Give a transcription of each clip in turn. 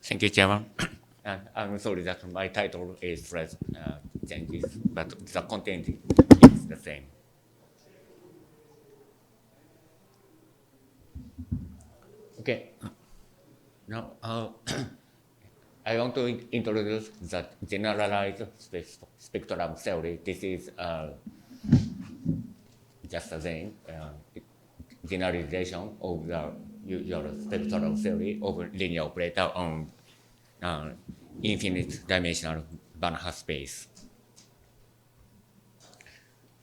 Thank you, Chairman. And I'm sorry that my title is changes, but the content is the same. Okay. Now, I want to introduce the generalized spectrum theory. This is just a generalization of the usual spectral theory of linear operator on infinite dimensional Banach space.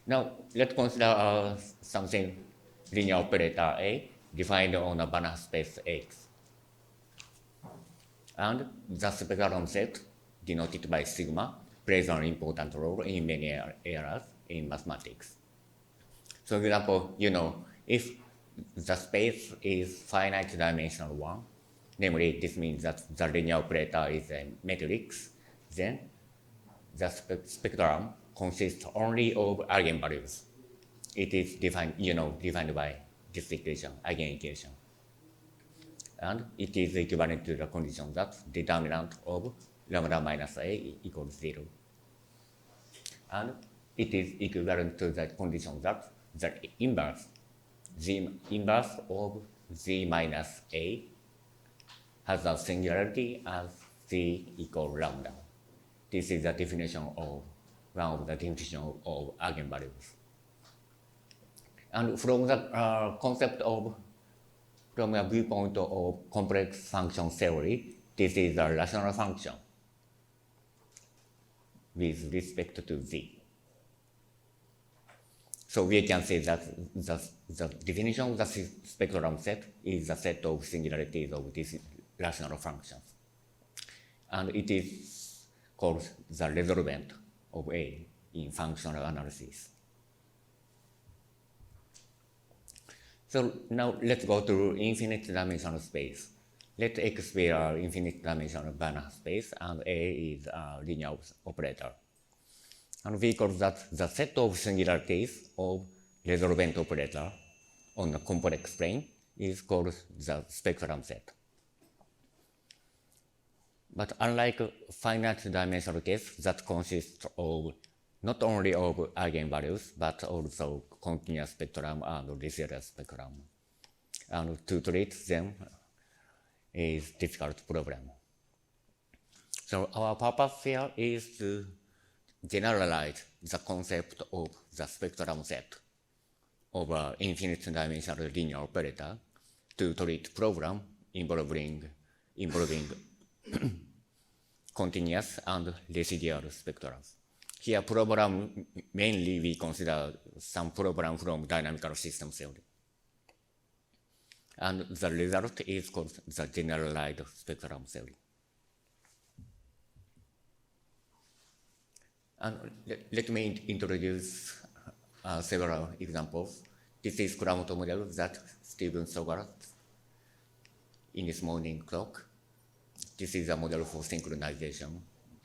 Now, let's consider something linear operator A defined on a Banach space X. And the spectrum set, denoted by sigma, plays an important role in many areas in mathematics. So, for example, if the space is finite dimensional one, namely this means that the linear operator is a matrix, then the spectrum consists only of eigenvalues. It is defined by this equation, eigenequation. And it is equivalent to the condition that determinant of lambda minus a equals 0. And it is equivalent to the condition that the inverse of z minus a has a singularity as z equals lambda. This is the definition of one of the definitions of eigenvalues. And from the concept of, from a viewpoint of complex function theory, this is a rational function with respect to z. So we can say that the definition of the spectrum set is the set of singularities of these rational functions. And it is called the resolvent of A in functional analysis. So now let's go to infinite dimensional space. Let X be an infinite dimensional Banach space and A is a linear operator. And we call that the set of singularities of resolvent operator on the complex plane is called the spectrum set. But unlike finite dimensional case that consists of not only of eigenvalues but also continuous spectrum and Linearized spectrum, and to treat them is difficult problem. So our purpose here is to generalize the concept of the spectrum set of an infinite dimensional linear operator to treat problem involving continuous and residual spectra. Here problem mainly we consider some problem from dynamical system theory. And the result is called the generalized spectrum theory. And let me introduce several examples. This is Kuramoto model that Stephen Sogart in his morning clock. This is a model for synchronization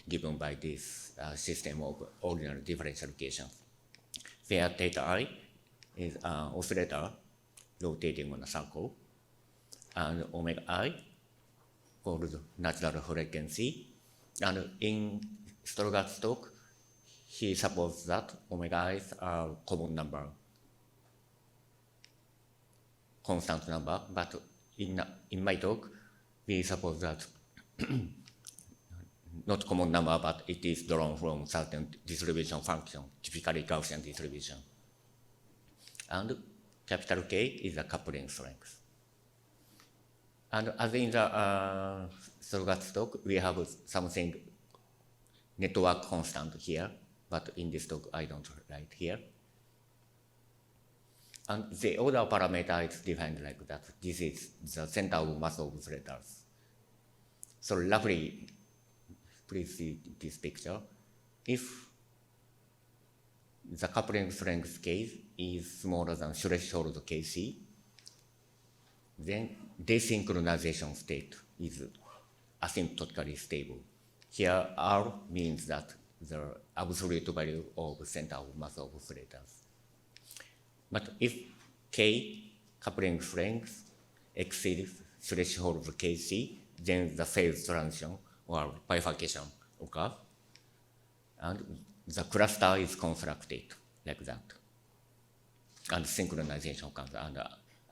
given by this system of ordinary differential equations, where theta I is an oscillator rotating on a circle, and omega I called natural frequency. And in Stogart's talk, he supposed that omega i's are common number, constant number, but in my talk, we suppose that not common number, but it is drawn from certain distribution function, typically Gaussian distribution. And capital K is a coupling strength. And as in the Stogart's talk, we have something network constant here, but in this talk I don't write here. And the order parameter is defined like that. This is the center of mass of oscillators. So roughly, please see this picture. If the coupling strength K is smaller than threshold Kc, then desynchronization state is asymptotically stable. Here R means that the absolute value of center of mass of oscillators. But if K coupling strength exceeds threshold Kc, then the phase transition or bifurcation occur, and the cluster is constructed like that. And synchronization comes, and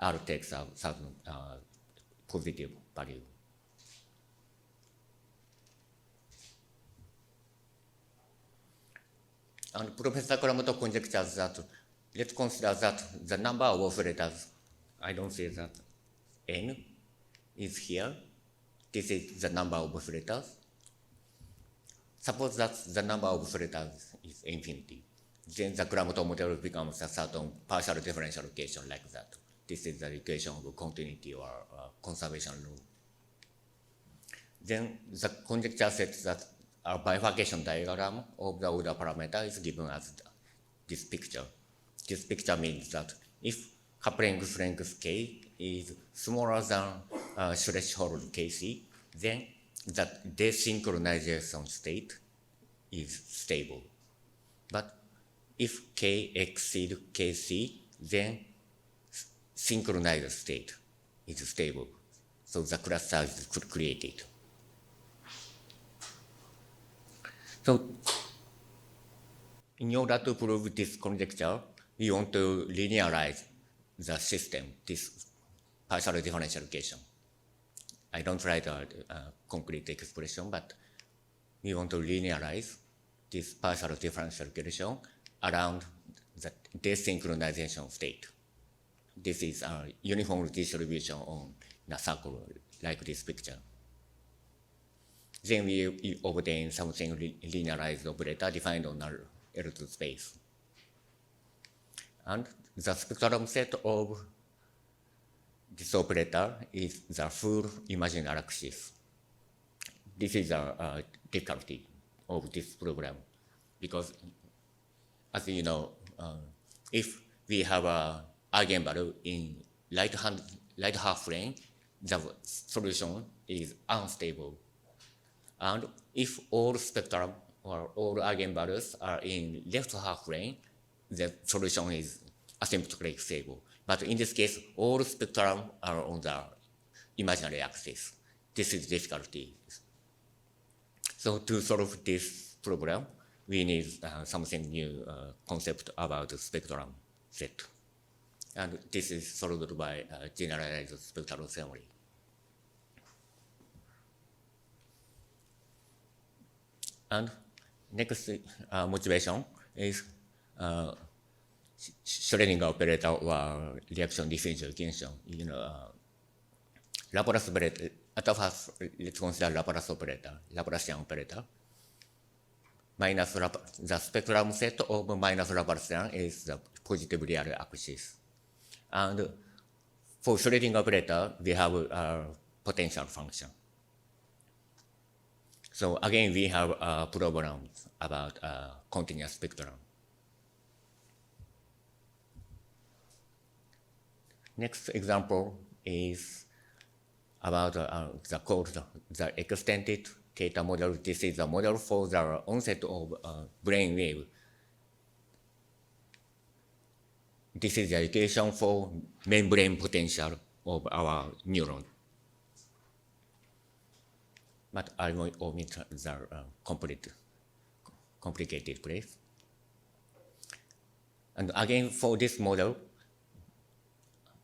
R takes a certain positive value. And Professor Kuramoto conjectures that, let's consider that the number of oscillators, I don't say that n is here. This is the number of oscillators. Suppose that the number of oscillators is infinity. Then the Kuramoto model becomes a certain partial differential equation like that. This is the equation of continuity or conservation rule. Then the conjecture says that a bifurcation diagram of the order parameter is given as this picture. This picture means that if coupling strength K is smaller than threshold Kc, then the desynchronization state is stable. But if K exceeds Kc, then synchronized state is stable. So the cluster is created. So in order to prove this conjecture, we want to linearize the system, this partial differential equation. I don't write a concrete expression, but we want to linearize this partial differential equation around the desynchronization state. This is a uniform distribution on a circle like this picture. Then we obtain something linearized operator defined on a L2 space. And the spectrum set of this operator is the full imaginary axis. This is a difficulty of this program because, as you know, if we have an eigenvalue in right half plane, the solution is unstable. And if all spectrum or all eigenvalues are in left half plane, the solution is asymptotically stable. But in this case, all spectrum are on the imaginary axis. This is difficulty. So to solve this problem, we need something new concept about the spectrum set. And this is solved by generalized spectral theory. And next motivation is Schrödinger operator or reaction differential equation. Laplace operator. At first, let's consider Laplace operator, Laplacian operator. Minus the spectrum set of minus Laplacian is the positive real axis. And for Schrödinger operator, we have a potential function. So again, we have problems about continuous spectrum. Next example is about the extended theta model. This is a model for the onset of brain wave. This is the equation for membrane potential of our neuron. But I will omit the complicated place. And again, for this model,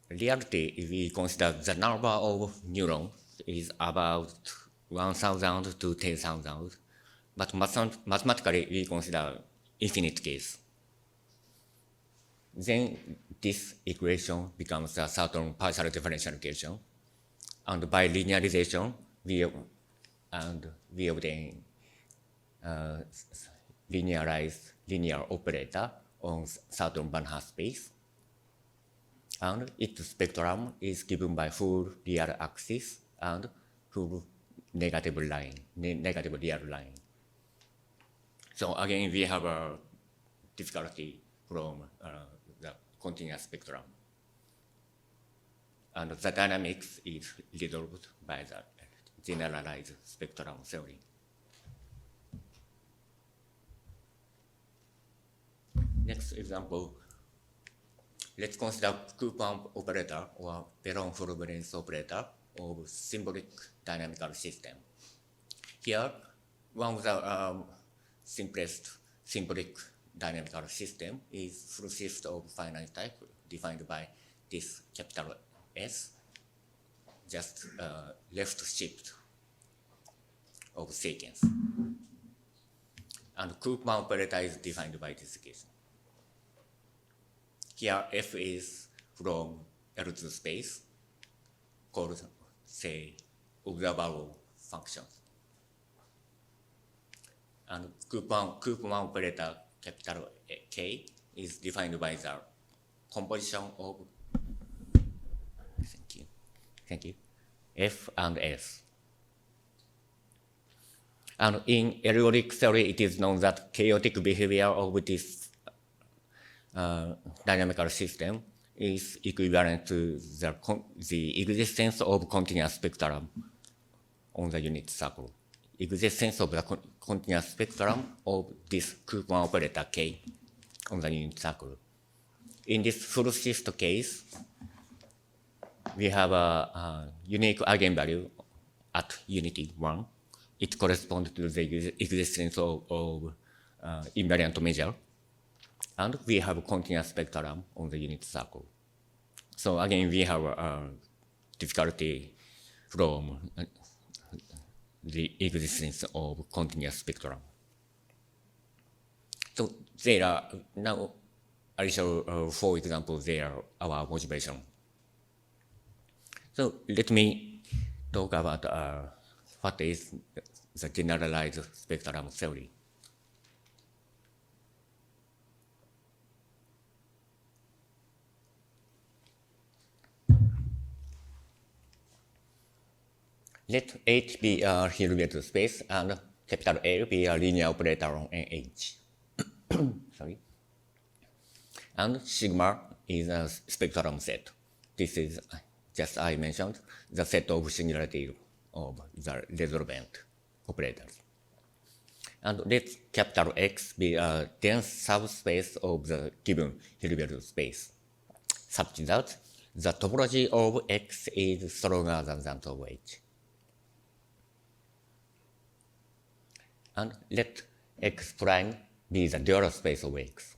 reality, we consider the number of neurons is about 1,000 to 10,000. But mathematically, we consider infinite case. Then this equation becomes a certain partial differential equation. And by linearization, we obtain linearized linear operator on certain Banach space. And its spectrum is given by full real axis and full negative real line. So again, we have a difficulty from the continuous spectrum. And the dynamics is resolved by the generalized spectrum theory. Next example, let's consider coupon operator or Perron-Froberens operator of symbolic dynamical system. Here, one of the simplest symbolic dynamical system is full shift of finite type defined by this capital S, just left shift of sequence. And Koopman operator is defined by this equation. Here, F is from L2 space, called, say, observable functions. And Koopman operator, capital K, is defined by the composition of, thank you, F and S. And in algorithmic theory, it is known that chaotic behavior of this dynamical system is equivalent to the existence of continuous spectrum on the unit circle. Existence of the continuous spectrum of this Koopman operator K on the unit circle. In this full shift case, we have a unique eigenvalue at unity 1. It corresponds to the existence of invariant measure. And we have continuous spectrum on the unit circle. So again, we have difficulty from the existence of continuous spectrum. So there are, now I show 4 examples there, our motivation. So let me talk about what is the generalized spectrum theory. Let H be a Hilbert space and capital L be a linear operator on NH. Sorry. And sigma is a spectrum set. This is, just I mentioned, the set of singularities of the resolvent operators. And let capital X be a dense subspace of the given Hilbert space, such that the topology of X is stronger than that of H. And let X prime be the dual space of X.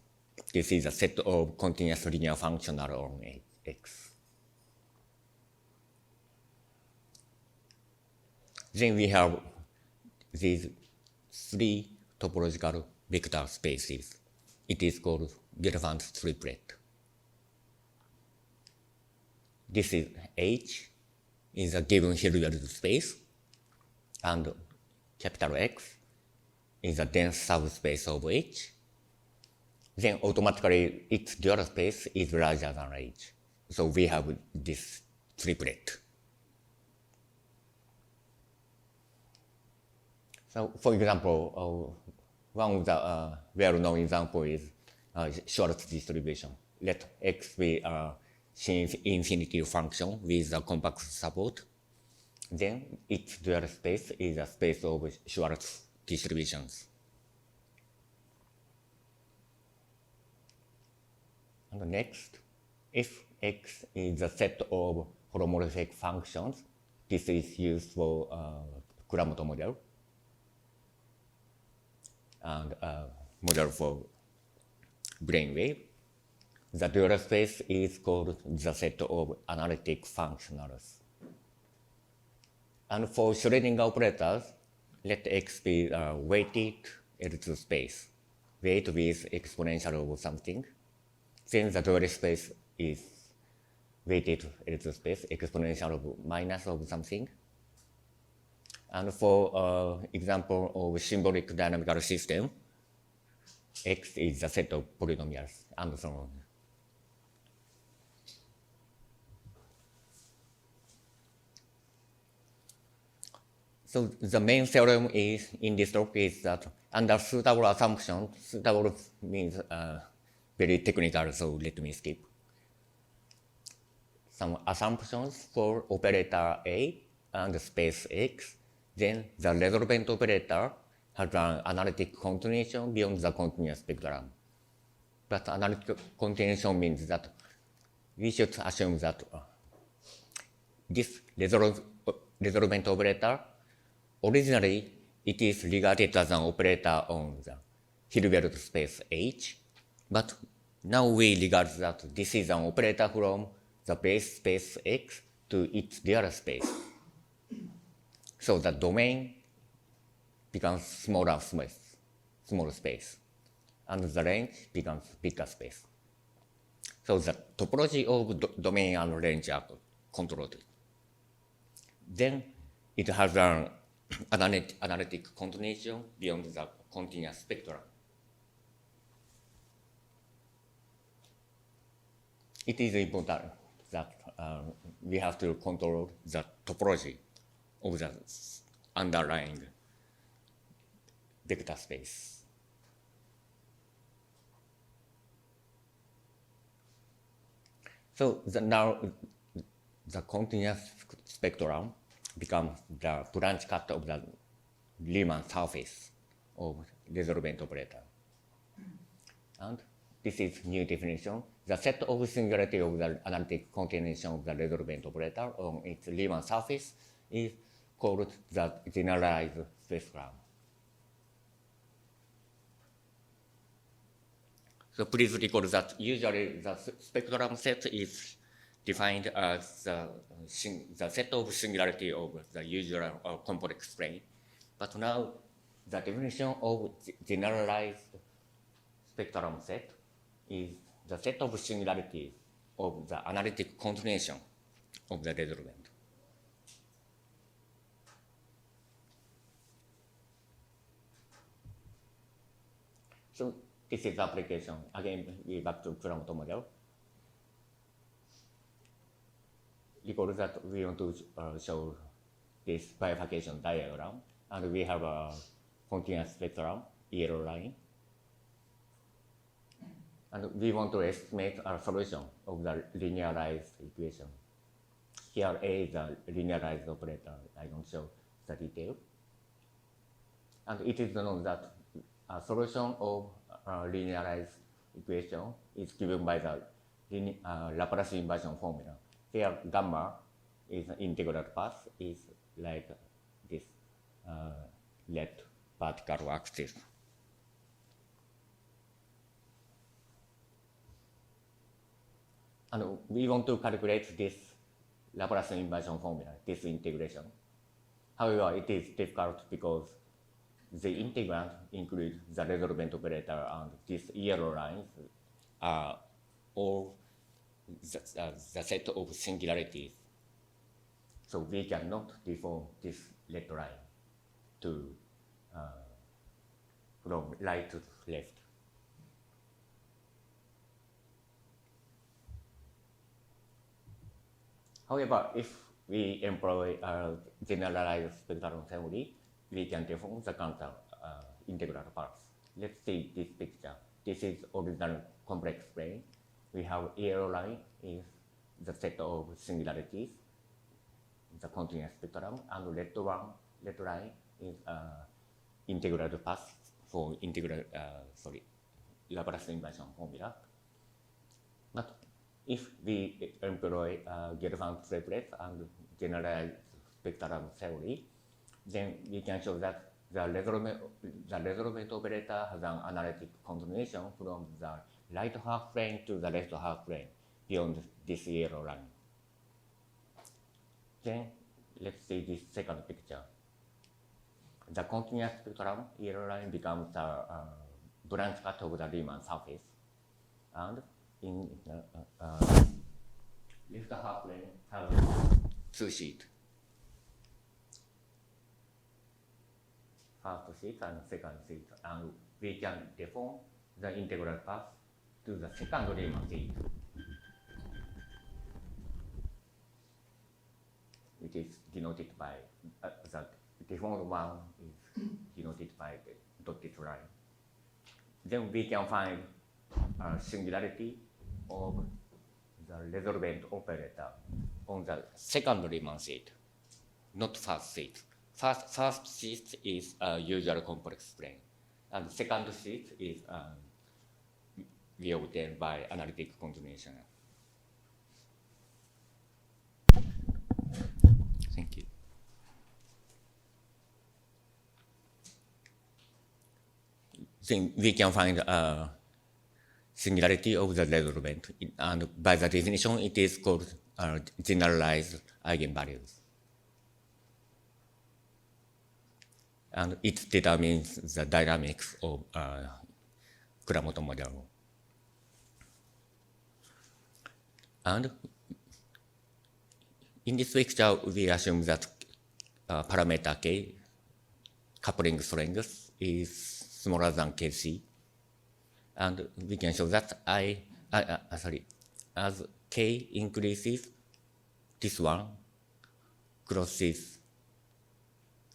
This is a set of continuous linear functional on X. Then we have these 3 topological vector spaces. It is called Gelfand's triplet. This is H is a given Hilbert space, and capital X is a dense subspace of H. Then automatically its dual space is larger than H. So we have this triplet. So for example, one of the well-known example is Schwartz distribution. Let X be a infinity function with a compact support. Then its dual space is a space of Schwartz distributions. And next, if X is a set of holomorphic functions, this is used for Kuramoto model and model for brainwave. The dual space is called the set of analytic functionals. And for Schrödinger operators, let X be a weighted L2 space, weight with exponential of something. Then the dual space is weighted L2 space, exponential of minus of something. And for example of symbolic dynamical system, X is the set of polynomials, and so on. So the main theorem is in this talk is that under suitable assumptions, suitable means very technical, so let me skip. Some assumptions for operator A and space X, then the resolvent operator has an analytic continuation beyond the continuous spectrum. But analytic continuation means that we should assume that this resolvent operator, originally it is regarded as an operator on the Hilbert space H, but now we regard that this is an operator from the base space X to its real space. So the domain becomes smaller space, and the range becomes bigger space. So the topology of domain and range are controlled. Then it has an analytic continuation beyond the continuous spectrum. It is important that we have to control the topology of the underlying vector space. So now the continuous spectrum becomes the branch cut of the Riemann surface of resolvent operator. And this is new definition. The set of singularity of the analytic continuation of the resolvent operator on its Riemann surface is called the generalized spectrum. So please recall that usually the spectrum set is defined as the set of singularity of the usual or complex plane. But now the definition of generalized spectrum set is the set of singularities of the analytic continuation of the resolvent. So this is the application. Again, we back to Kuramoto model. Recall that we want to show this bifurcation diagram, and we have a continuous spectrum, yellow line. And we want to estimate a solution of the linearized equation. Here A is the linearized operator. I don't show the detail. And it is known that a solution of linearized equation is given by the Laplace inversion formula. Here gamma is an integral path, is like this red vertical axis. And we want to calculate this Laplace inversion formula, this integration. However, it is difficult because the integrand includes the resolvent operator, and these yellow lines are all the set of singularities. So we cannot deform this red line to from right to left. However, if we employ a generalized spectrum theory, we can deform the counter integral parts. Let's see this picture. This is original complex plane. We have yellow line is the set of singularities, the continuous spectrum, and red line is integral path for integral Laplace inversion formula. But if we employ Gelfand-Triplet and generalized spectrum theory, then we can show that the resolvent operator has an analytic continuation from the right half plane to the left half plane beyond this yellow line. Then let's see this second picture. The continuous spectrum yellow line becomes the branch cut of the Riemann surface, and in left half plane have two sheets. First sheet and second sheet, and we can deform the integral path to the second Riemann sheet, which is denoted by the deformed one is denoted by the dotted line. Then we can find a singularity of the resolvent operator on the second Riemann sheet, not first sheet. First sheet is a usual complex plane, and second sheet is we obtain by analytic continuation. then we can find a singularity of the resolvent. And by the definition, it is called generalized eigenvalues. And it determines the dynamics of Kuramoto model. And in this picture, we assume that parameter k, coupling strength, is smaller than kc. And we can show that as k increases, this one crosses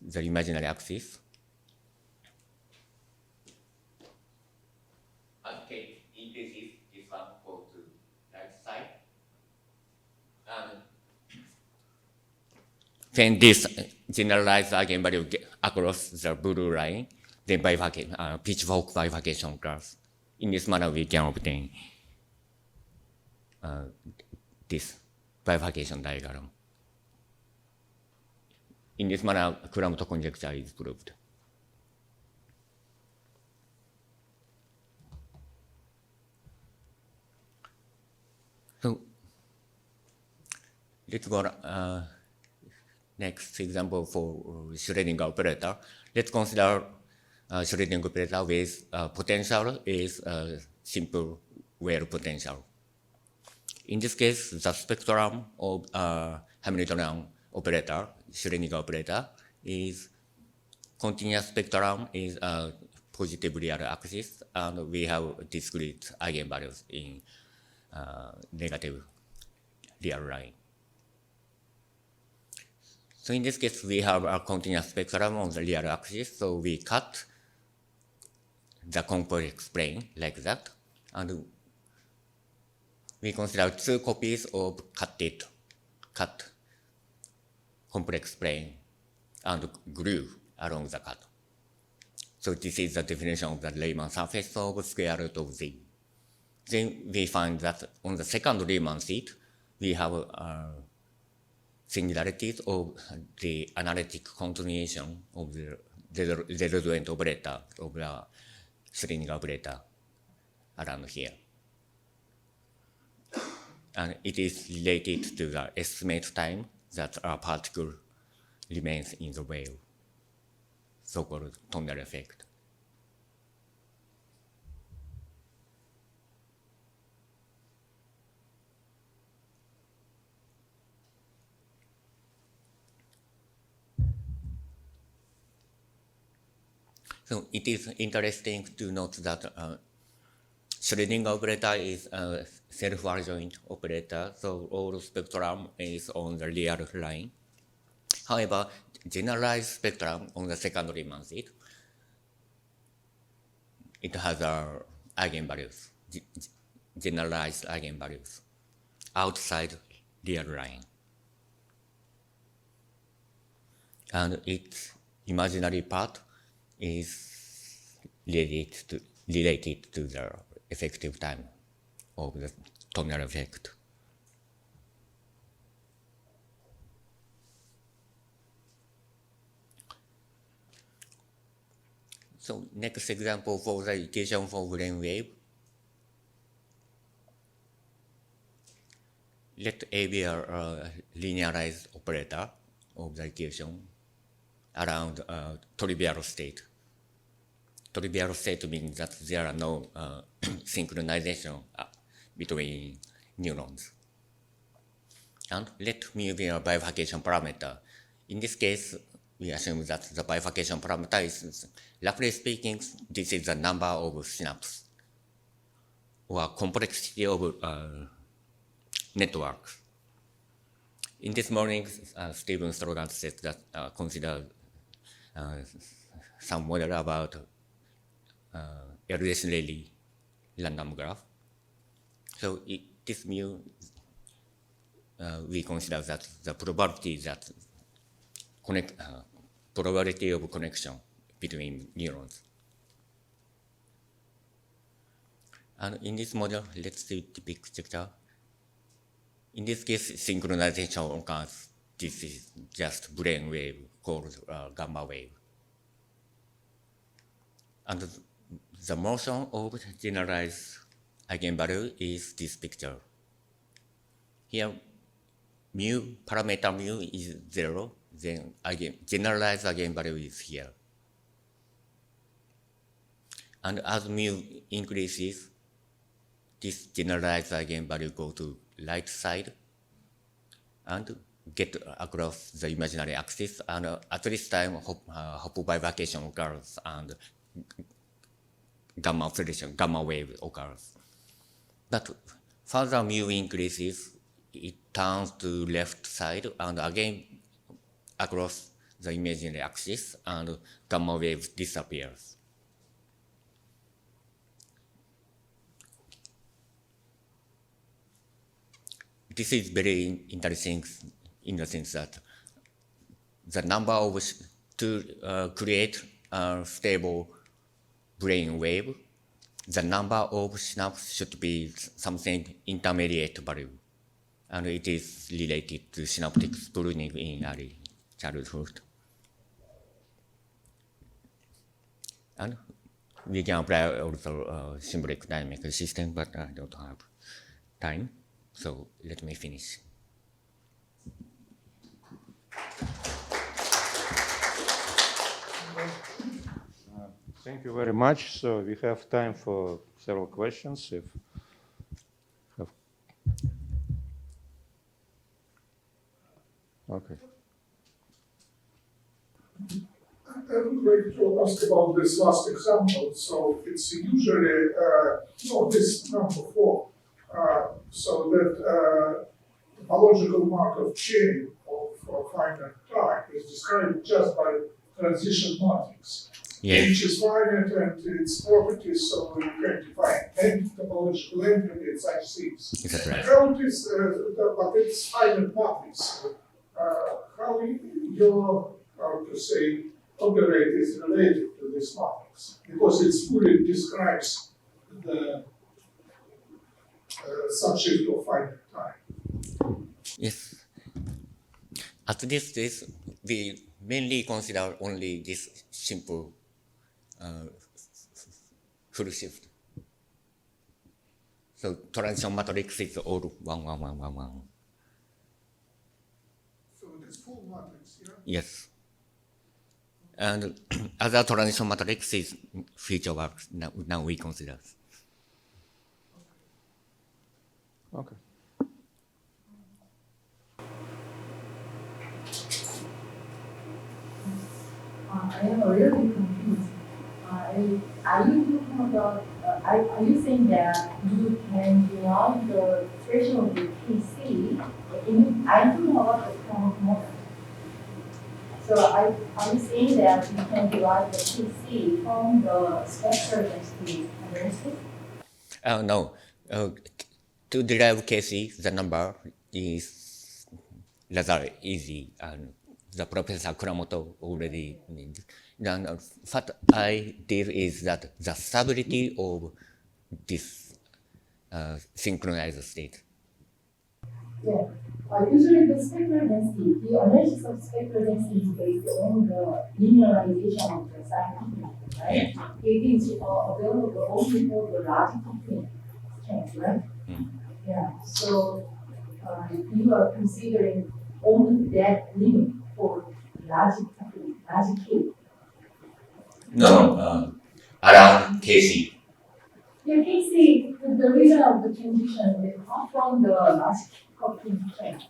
the imaginary axis. As k increases, this one goes to right side. And then this generalized eigenvalue across the blue line, then pitchfork bifurcation occurs. In this manner, we can obtain this bifurcation diagram. In this manner, Kuramoto conjecture is proved. So let's go next example for Schrödinger operator. Let's consider Schrödinger operator with potential is simple wave potential. In this case, the spectrum of Hamiltonian operator, Schrödinger operator, is continuous spectrum is a positive real axis, and we have discrete eigenvalues in negative real line. So in this case, we have a continuous spectrum on the real axis, so we cut the complex plane like that, and we consider two copies of cut complex plane and glue along the cut. So this is the definition of the Riemann surface of square root of z. Then we find that on the second Riemann seat, we have singularities of the analytic continuation of the resolvent operator of the Schrödinger operator around here. And it is related to the estimate time that a particle remains in the wave, so-called tunnel effect. So it is interesting to note that Schrödinger operator is a self-adjoint operator, so all spectrum is on the real line. However, generalized spectrum on the second Riemann seat, it has eigenvalues, generalized eigenvalues outside real line. And its imaginary part is related to the effective time of the tunnel effect. So next example for the equation for Brain wave. Let A be a linearized operator of the equation around a trivial state. Trivial state means that there are no synchronization between neurons. And let mu be a bifurcation parameter. In this case, we assume that the bifurcation parameter is, roughly speaking, this is the number of synapses or complexity of networks. In this morning, Stephen Strogan said that consider some model about irrationally random graph. So this mu, we consider that the probability that probability of connection between neurons. And in this model, let's see the picture. In this case, synchronization occurs. This is just brain wave called gamma wave. And the motion of generalized eigenvalue is this picture. Here, parameter mu is 0, then generalized eigenvalue is here. And as mu increases, this generalized eigenvalue go to right side and get across the imaginary axis, and at this time Hopf bifurcation occurs and gamma oscillation, gamma wave occurs. But further mu increases, it turns to left side and again across the imaginary axis, and gamma wave disappears. This is very interesting in the sense that the number of to create a stable brain wave, the number of synapses should be something intermediate value, and it is related to synaptic pruning in early childhood. And we can apply also a symbolic dynamical system, but I don't have time, so let me finish. Thank you very much. So we have time for several questions. If have. Okay. I would like to ask about this last example. So it's usually, this number 4, so that topological Markov chain of finite time is described just by transition matrix. Yes. Which is finite and its properties, so you can define any topological entity and such things. Is that right? How it is, but it's finite matrix. How your, how to say, operate is related to this matrix, because it fully describes the subshift of finite time. Yes. At this stage, we mainly consider only this simple full shift. So transition matrix is all 1, 1, 1, 1, 1. So it is full matrix, yeah? Yes. And other transition matrix is future work now we consider. Okay. I am really confused. Are you talking about, are you saying that you can derive the threshold with PC? I'm talking about the Kuramoto. So are you saying that you can derive the PC from the spectral density analysis? No. To derive KC, the number is rather easy, and the Professor Kuramoto already did. Then what I did is that the stability of this synchronized state. Yeah. Usually the spectral density, the analysis of spectral density is based on the linearization of the scientific, right? It is available only for the logic strength, right? Yeah. So you are considering only that limit for logic key. No, around KC. Yeah, KC, the reason of the transition will come from the logic coupling strength.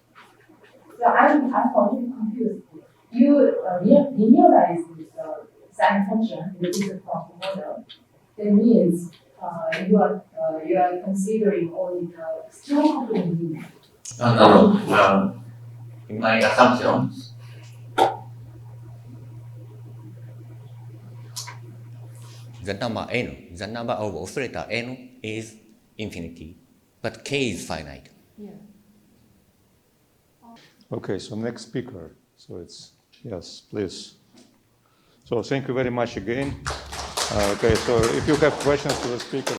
So I'm already confused. You linearize the sine function, which is a quantum model. That means you are considering only the strong coupling limit. No. In my assumptions, the number n, the number of oscillator n is infinity, but k is finite. Yeah. Okay, so next speaker. So it's, yes, please. So thank you very much again. Okay, so if you have questions to the speaker,